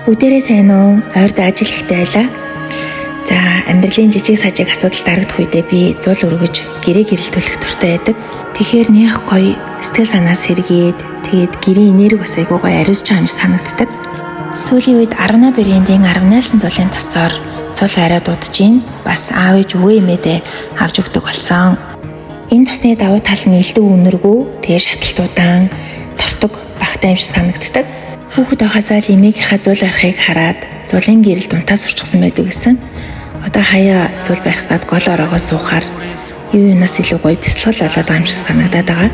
Бүгдээрээ сайн уу? Ойрд ажил ихтэй байлаа. За, амьдралын жижиг сажиг асуудал дарагдах үедээ би зул өргөж гэрээ гэрэлтүүлэх туртай байдаг. Тэгэхээр нэх гоё сэтгэл санаа сэргээд тэгээд гэрийн энерги бас айгуу гоё ариусч байгаа юм санагддаг. Сүүлийн үед 18 брэндийн 18 зулын тосоор цул арай дуудаж гин бас аав ээж өвөө эмээдээ авч өгдөг болсон. Энэ тосны давуу тал нь элдв үнэргүй тэгээ шаталтуудаан тортог багтай юм шиг санагддаг. Хүүхэд байхасаа л эмээгийнхаа зул арахыг хараад зулын гэрэл дунтаас урчсан байдаг гэсэн. Одоо хаяа зул барих гад гол ороогоо суухаар юунаас илүү гоё бясалгал болоод байгаа юм шиг санагдаад байгаа.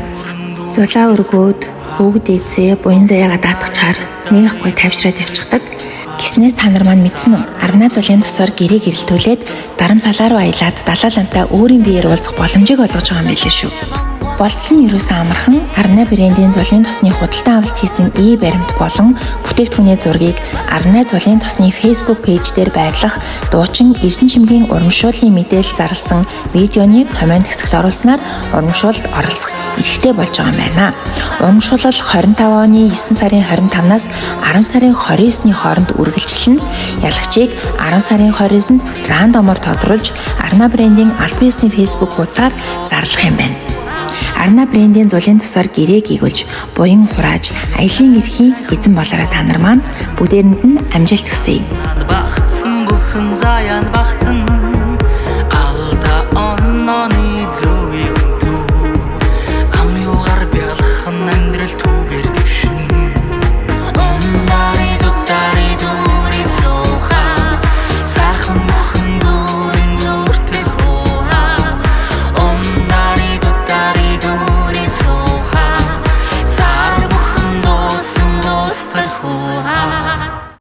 Зулаа өргөөд хөвгд эзээ буян заяагаа даатгачаар нэг гоё тавьшраад явчихдаг. Гиснээс та нар маань мэдсэн үү? 18 зулын тосоор гэрээ гэрэлтүүлээд дарамсалаа руу аялаад далаа ламтаа өөрийн биеэр уулзах боломжийг олгож байгаа юм билээ шүү. Болцлон ерөөсөн амархан 18 брэндийн зулын тосны худалдан авалт хийсэн баримт болон бүтээгдэхүүний зургийг 18 зулын тосны Facebook пэйж дээр байрлах дуучин Эрдэнэ чимгийн урамшууллын мэдээлэл зарласан видеоны комент хэсэгт оруулснаар урамшуулалд оролцох эрхтэй болж байгаа юм байна. Урамшуулал 25 оны 9 сарын 25-наас 10 сарын 29-ны хооронд үргэлжилнэ. Ялагчийг 10 сарын 29-нд рандомоор тодруулж Арна брендийн аль биесний Facebook хуудасаар зарлах юм байна. Арна брендийн зулын тусаар гэрээ гүйгүүлж, буян хурааж, аялын эрхийн эзэн болоорой та нар маань бүгдээрэнд нь амжилт хүсье.